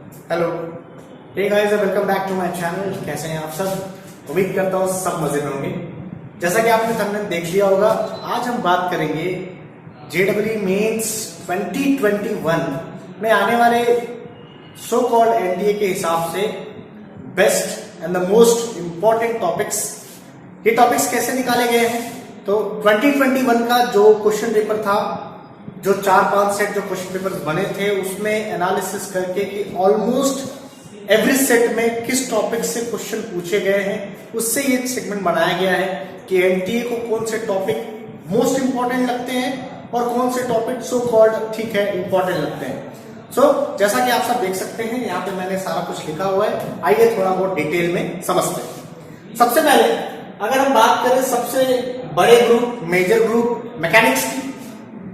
Hello, hey guys, welcome back to my channel. कैसे हैं आप सब? उम्मीद करता हूँ सब मजे में होंगे। जैसा कि आपने थंबनेल देख लिया होगा, आज हम बात करेंगे जेईई मेंस 2021 में आने वाले सो कॉल्ड एनडीए के हिसाब से best and the most important topics. ये टॉपिक्स कैसे निकाले गए हैं? तो 2021 का जो क्वेश्चन पेपर था, जो 4-5 सेट जो क्वेश्चन पेपर्स बने थे, उसमें एनालिसिस करके कि ऑलमोस्ट एवरी सेट में किस टॉपिक से क्वेश्चन पूछे गए हैं, उससे ये सेगमेंट बनाया गया है कि एनटीए को कौन से टॉपिक मोस्ट इंपॉर्टेंट लगते हैं और कौन से टॉपिक सो कॉल्ड ठीक है इंपॉर्टेंट लगते हैं। सो जैसा कि आप सब देख सकते हैं, यहाँ पे मैंने सारा कुछ लिखा हुआ है। आइए थोड़ा बहुत डिटेल में समझते हैं। सबसे पहले अगर हम बात करें सबसे बड़े ग्रुप, मेजर ग्रुप मैकेनिक्स की,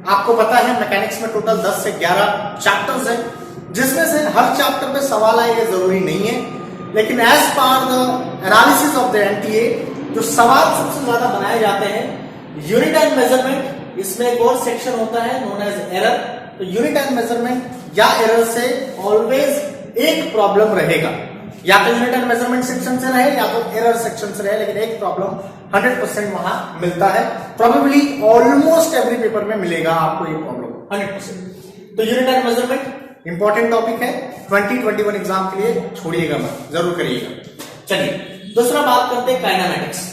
आपको पता है मैकेनिक्स में टोटल 10 से 11 चैप्टर्स हैं, जिसमें से हर चैप्टर पे सवाल आए ये जरूरी नहीं है, लेकिन as per the analysis of the NTA जो सवाल सबसे ज्यादा बनाए जाते हैं, यूनिट एंड मेजरमेंट, इसमें एक और सेक्शन होता है नोन एज एरर। तो यूनिट एंड मेजरमेंट या एरर से ऑलवेज एक प्रॉब्लम रहेगा, या तो यूनिट एंड मेजरमेंट सेक्शन से रहे या तो एरर सेक्शन से रहे, लेकिन एक प्रॉब्लम 100% वहां मिलता है। प्रोबेबली ऑलमोस्ट एवरी पेपर में मिलेगा आपको ये प्रॉब्लम 100%। तो unit and measurement important topic है 2021 एग्जाम के लिए, छोड़िएगा मत, जरूर करिएगा। चलिए दूसरा बात करते हैं काइनेमैटिक्स।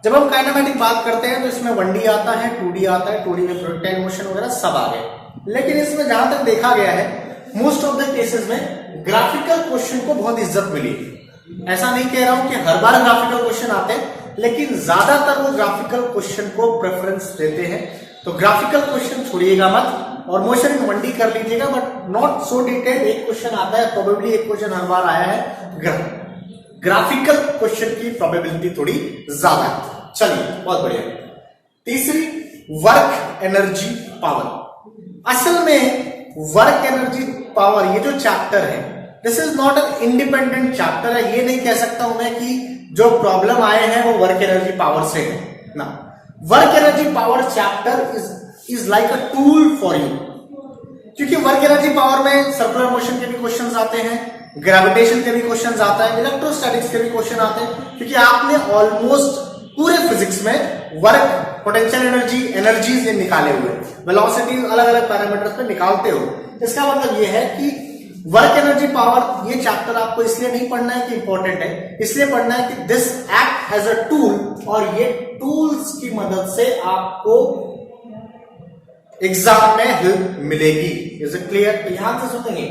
जब हम काइनेमैटिक बात करते हैं तो इसमें 1D आता है, 2D आता है, 2D में प्रोजेक्टाइल मोशन वगैरह सब आ गए, लेकिन इसमें जहां तक देखा गया है मोस्ट ऑफ द केसेस में ग्राफिकल क्वेश्चन को बहुत इज्जत मिली। ऐसा नहीं कह रहा हूं कि हर बार ग्राफिकल क्वेश्चन आते हैं, लेकिन ज्यादातर वो ग्राफिकल क्वेश्चन को प्रेफरेंस देते हैं। तो ग्राफिकल क्वेश्चन छोड़िएगा मत और मोशन इन 1D कर लीजिएगा, बट नॉट सो डिटेल। एक क्वेश्चन आता है, प्रोबेबली एक क्वेश्चन हर बार आया है, ग्राफिकल क्वेश्चन की प्रोबेबिलिटी थोड़ी ज्यादा है। चलिए बहुत बढ़िया। तीसरी, वर्क एनर्जी पावर। असल में वर्क एनर्जी पावर ये जो चैप्टर है, this is not an independent chapter है। ये नहीं कह सकता हूं मैं कि जो प्रॉब्लम आए हैं वो वर्क एनर्जी पावर से है ना। Work energy power chapter is like a tool for you, क्योंकि वर्क एनर्जी पावर में सर्कुलर मोशन के भी क्वेश्चंस आते हैं, ग्रेविटेशन के भी क्वेश्चंस आता है, इलेक्ट्रोस्टैटिक्स के भी क्वेश्चन आते हैं, क्योंकि आपने ऑलमोस्ट पूरे फिजिक्स में वर्क, पोटेंशियल एनर्जी, एनर्जीज ये निकाले हुए, वेलोसिटीज अलग अलग पैरामीटर्स पे निकालते हो। इसका मतलब ये है कि वर्क एनर्जी पावर ये चैप्टर आपको इसलिए नहीं पढ़ना है कि इंपॉर्टेंट है, इसलिए पढ़ना है कि this act as a tool, और ये टूल्स की मदद से आपको एग्जाम में हेल्प मिलेगी। Is it clear? तो यहां से सुनेंगे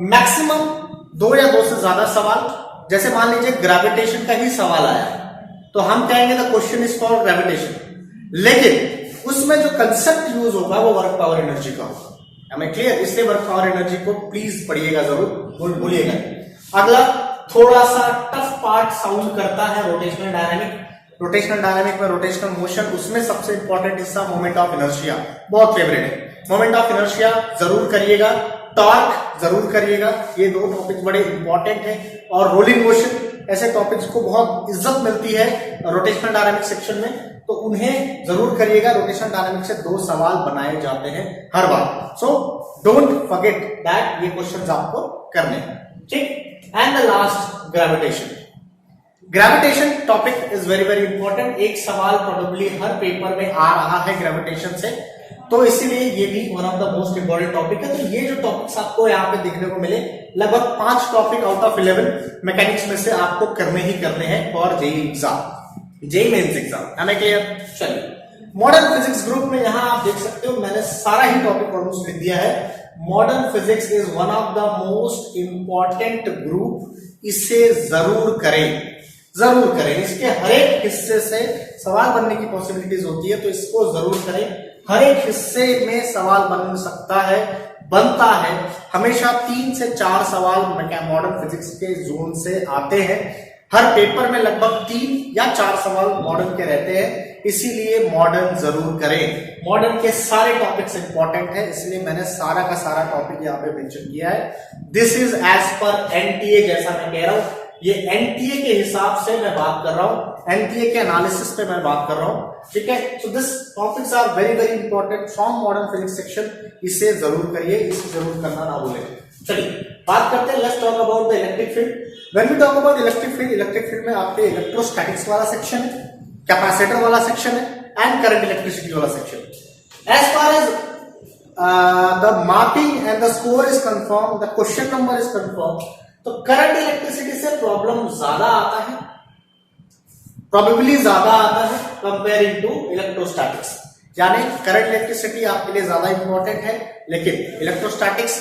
मैक्सिमम 2 या 2 से ज्यादा सवाल। जैसे मान लीजिए ग्रेविटेशन का ही सवाल आया, तो हम कहेंगे the question is for gravitation, लेकिन उसमें जो कंसेप्ट यूज होगा वो वर्क पावर एनर्जी का होगा। हमें क्लियर? इसलिए वर्क पावर एनर्जी को प्लीज पढ़िएगा, जरूर भूलिएगा। अगला थोड़ा सा टफ पार्ट साउंड करता है रोटेशनल डायनामिक। रोटेशनल डायनामिक में रोटेशनल मोशन, उसमें सबसे इंपॉर्टेंट हिस्सा मोमेंट ऑफ इनर्शिया, बहुत फेवरेट है। मोमेंट ऑफ इनर्शिया जरूर करिएगा, टॉर्क जरूर करिएगा, ये 2 टॉपिक बड़े इंपॉर्टेंट हैं। और रोलिंग मोशन, ऐसे टॉपिक्स को बहुत इज्जत मिलती है रोटेशनल डायनामिक सेक्शन में, तो उन्हें जरूर करिएगा। रोटेशनल डायनामिक से 2 सवाल बनाए जाते हैं हर बार, सो डोंट फॉरगेट दैट, ये क्वेश्चंस आपको करने हैं, ठीक। And the last, gravitation. Gravitation topic is very very important. एक सवाल प्रोबेबली हर पेपर में आ रहा है ग्रेविटेशन से, तो इसीलिए ये भी one of the most important topic है। तो ये जो टॉपिक्स आपको यहाँ पे देखने को मिले, लगभग 5 टॉपिक आउट ऑफ 11 मैकेनिक्स में से आपको करने ही करने हैं for JEE exam, JEE mains exam. हमें क्लियर? चलिए मॉडर्न फिजिक्स ग्रुप में यहां आप देख सकते हो, मैंने सारा ही टॉपिक ऑलमोस्ट लिख दिया है। Modern physics is one of the most important group, इसे जरूर करें, जरूर करें। इसके हर एक हिस्से से सवाल बनने की पॉसिबिलिटीज होती है, तो इसको जरूर करें। हर एक हिस्से में सवाल बन सकता है, बनता है। हमेशा 3 से 4 सवाल मॉडर्न फिजिक्स के जोन से आते हैं। हर पेपर में लगभग 3 या 4 सवाल मॉडर्न के रहते हैं, इसीलिए मॉडर्न जरूर करें। मॉडर्न के सारे टॉपिक्स इंपॉर्टेंट है, इसलिए मैंने सारा का सारा टॉपिक यहाँ पे मेंशन किया है। This is as per NTA, जैसा मैं कह रहा हूं, ये एनटीए के हिसाब से मैं बात कर रहा हूं, एनटीए के एनालिसिस पे मैं बात कर रहा हूं, ठीक है। So this topics are very very important from modern physics section, इसे जरूर करिए, इसे जरूर करना ना भूलें। चलिए बात करते हैं, let's talk about the electric field. When we talk about electric field में आपके इलेक्ट्रोस्टैटिक्स वाला सेक्शन है, कैपेसिटर वाला सेक्शन है एंड करंट इलेक्ट्रिसिटी वाला section. As far as the marking and the score is confirm, the question number is confirm, तो current electricity से problem ज्यादा आता है, प्रोबेबली ज्यादा आता है कंपेयरिंग टू इलेक्ट्रोस्टैटिक्स। यानी करंट इलेक्ट्रिसिटी आपके लिए ज्यादा इंपॉर्टेंट है, लेकिन इलेक्ट्रोस्टैटिक्स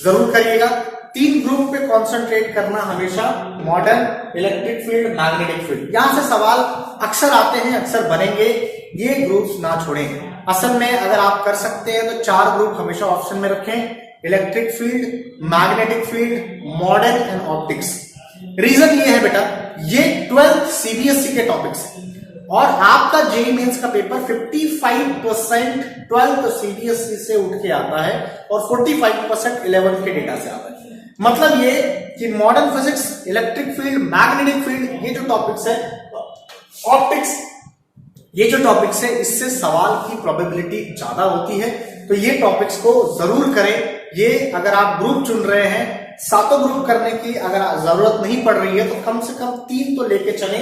जरूर करिएगा। 3 ग्रुप पे कॉन्सेंट्रेट करना हमेशा, modern, electric field, magnetic field. यहां से सवाल अक्सर आते हैं, अक्सर बनेंगे, ये ग्रुप्स ना छोड़ें। असल में अगर आप कर सकते हैं तो 4 ग्रुप हमेशा ऑप्शन में रखें, electric field, magnetic field, modern and optics. Reason ये है बेटा, ये 12th सीबीएसई के टॉपिक्स हैं और आपका जेईई मेंस का पेपर 55% 12th सीबीएसई से उठ के आता है और 45% 11th के डेटा से आता है। मतलब ये कि modern physics, electric field, magnetic field, ये जो टॉपिक्स है, ऑप्टिक्स, ये जो टॉपिक्स है, इससे सवाल की प्रोबेबिलिटी ज्यादा होती है। तो ये टॉपिक्स को जरूर करें। ये अगर आप ग्रुप चुन रहे हैं, 7 ग्रुप करने की अगर जरूरत नहीं पड़ रही है तो कम से कम 3 तो लेके चले,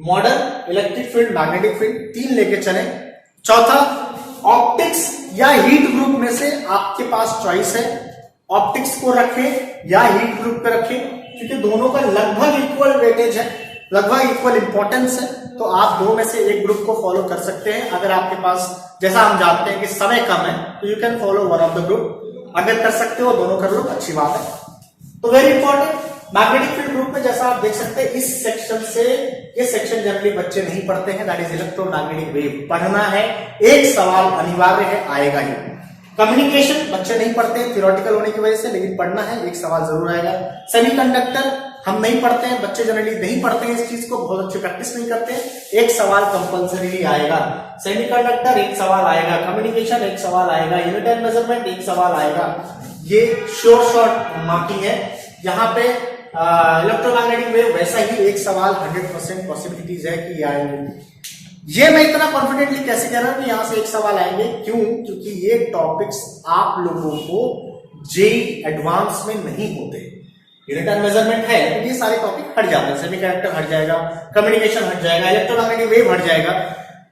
modern, electric field, magnetic field, 3 लेके चले। चौथा, ऑप्टिक्स या हीट ग्रुप में से आपके पास चॉइस है, ऑप्टिक्स को रखें या हीट ग्रुप पे रखें, क्योंकि दोनों का लगभग इक्वल वेटेज है, लगभग इक्वल इंपॉर्टेंस है। तो आप 2 में से एक ग्रुप को फॉलो कर सकते हैं। अगर आपके पास, जैसा हम जानते हैं कि समय कम है, तो you can follow one of the group. अगर कर सकते हो दोनों कर लो, अच्छी बात है। तो very important, magnetic field group में जैसा आप देख सकते हैं, इस सेक्शन से, ये सेक्शन जनरली बच्चे नहीं पढ़ते हैं, दैट इज इलेक्ट्रोमैग्नेटिक वेव। पढ़ना है, एक सवाल अनिवार्य है, आएगा ही। कम्युनिकेशन बच्चे नहीं पढ़ते हैं थियोरेटिकल होने की वजह से, लेकिन पढ़ना है, एक सवाल जरूर आएगा। सेमीकंडक्टर हम नहीं पढ़ते हैं, बच्चे जनरली नहीं पढ़ते हैं इस चीज को, बहुत अच्छी प्रैक्टिस नहीं करते हैं, एक सवाल कंपल्सरी आएगा। सेमीकंडक्टर एक सवाल आएगा, कम्युनिकेशन एक सवाल आएगा, यूनिट एंड मेजरमेंट एक सवाल आएगा। ये श्योर शॉर्ट मार्किंग है। यहाँ पे इलेक्ट्रोमैग्नेटिक वेव वैसा ही एक सवाल 100% पॉसिबिलिटीज है कि आएंगे। ये मैं इतना कॉन्फिडेंटली कैसे कह रहा हूं कि यहां से एक सवाल आएंगे, क्यों? क्योंकि ये टॉपिक्स आप लोगों को जेईई एडवांस में नहीं होते। यूनिट एंड मेजरमेंट है, तो ये सारे टॉपिक हट जाते हैं, सेमीकंडक्टर हट जाएगा, कम्युनिकेशन हट जाएगा, इलेक्ट्रोमैग्नेटिक वेव हट जाएगा।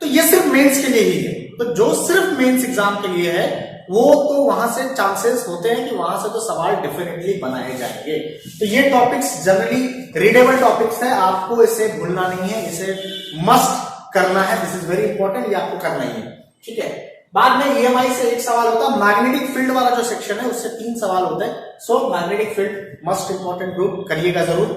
तो ये सिर्फ मेंस के लिए ही है। तो जो सिर्फ मेंस एग्जाम के लिए है, वो तो वहां से चांसेस होते हैं कि वहां से तो सवाल डेफिनेटली बनाए जाएंगे। तो ये टॉपिक्स जनरली रीडेबल टॉपिक्स है, आपको इसे भूलना नहीं है, इसे मस्ट करना है, दिस इज वेरी इंपॉर्टेंट, ये आपको करना ही है, ठीक है। बाद में ईएमआई से एक सवाल होता है, मैग्नेटिक फील्ड वाला जो सेक्शन है उससे 3 सवाल होते हैं। So magnetic field must important group, करिएगा जरूर,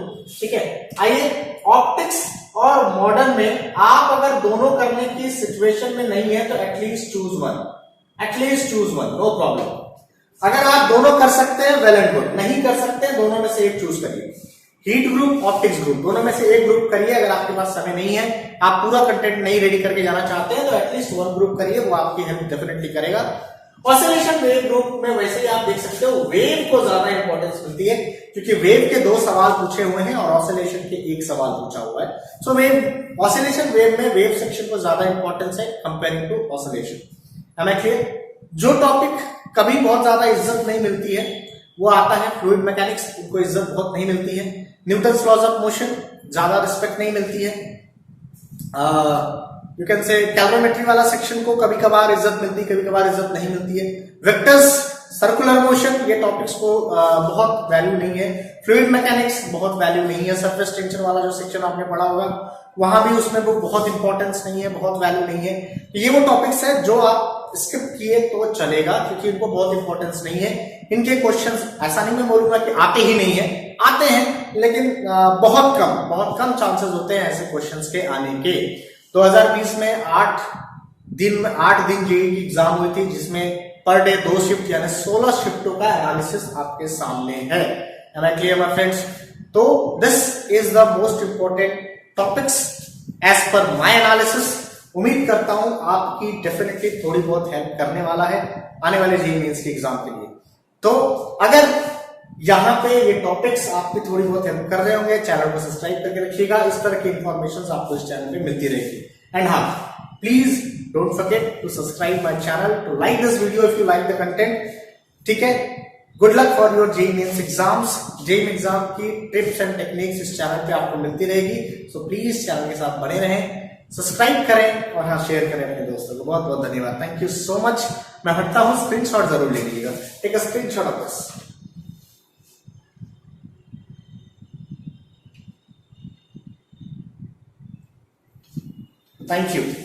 ठीक है। आइए, ऑप्टिक्स और मॉडर्न में आप अगर दोनों करने की सिचुएशन में नहीं है तो at least choose one, no problem. अगर आप दोनों कर सकते हैं, वेल एंड गुड, नहीं कर सकते हैं, दोनों में से एक चूज करिए। हीट ग्रुप, ऑप्टिक्स ग्रुप, दोनों में से एक ग्रुप करिए। अगर आपके पास समय नहीं है, आप पूरा कंटेंट नहीं रेडी करके जाना चाहते हैं, तो एटलीस्ट 1 ग्रुप करिए, वो आपकी हेल्प डेफिनेटली करेगा। ऑसिलेशन वेव ग्रुप में वैसे ही आप देख सकते हो, वेव को ज्यादा इंपॉर्टेंस मिलती है, क्योंकि वेव के 2 सवाल पूछे हुए हैं और ऑसिलेशन के 1 सवाल पूछा हुआ है। सो वेव, ऑसिलेशन वेव में वेव सेक्शन को ज्यादा इंपॉर्टेंस है comparing to oscillation. Am I clear? जो टॉपिक कभी बहुत ज्यादा इज्जत नहीं मिलती है, वो आता है फ्लूइड मैकेनिक्स, उनको इज्जत बहुत नहीं मिलती है। न्यूटन्स लॉज ऑफ मोशन, ज्यादा रिस्पेक्ट नहीं मिलती है। यू कैन से कैलोरीमेट्री वाला सेक्शन को कभी कभार इज्जत मिलती है, कभी कभार इज्जत नहीं मिलती है। वेक्टर्स, सर्कुलर मोशन, ये टॉपिक्स को बहुत वैल्यू नहीं है। फ्लूइड मैकेनिक्स बहुत वैल्यू नहीं है। सरफेस टेंशन वाला जो सेक्शन आपने पढ़ा होगा, वहां भी उसमें वो बहुत इंपॉर्टेंस नहीं है, बहुत वैल्यू नहीं है। ये वो टॉपिक्स है जो आप स्किप किए तो चलेगा, क्योंकि इनको बहुत इंपॉर्टेंस नहीं है। इनके क्वेश्चंस, ऐसा नहीं मैं बोलूंगा कि आते ही नहीं है, आते हैं, लेकिन बहुत कम चांसेस होते हैं ऐसे क्वेश्चंस के आने के। 2020 में 8 दिन जेईई की एग्जाम हुई थी, जिसमें पर डे 2 शिफ्ट यानी 16 शिफ्टों का एनालिसिस आपके सामने है। Am I clear my friends? तो this is the most important topics as per my analysis. उम्मीद करता हूं आपकी डेफिनेटली थोड़ी बहुत हेल्प करने वाला है आने वाले जेईई मेंस के एग्जाम के लिए। तो अगर यहाँ पे ये टॉपिक्स आपकी थोड़ी बहुत हेल्प कर रहे होंगे, चैनल को सब्सक्राइब करके रखिएगा, इस तरह की इंफॉर्मेशन आपको इस चैनल पे मिलती रहेगी। एंड हाँ, please don't forget to subscribe my channel, to like this video if you like the content, ठीक है। Good luck for your JEE mains exams. JEE exam की टिप्स एंड टेक्निक्स इस चैनल पे आपको मिलती रहेगी, सो प्लीज चैनल के साथ बने रहें, सब्सक्राइब करें और हाँ शेयर करें अपने दोस्तों को। बहुत बहुत धन्यवाद, थैंक यू सो मच। मैं हटता हूँ, स्क्रीनशॉट जरूर ले लीजिएगा, take a screenshot of this. Thank you.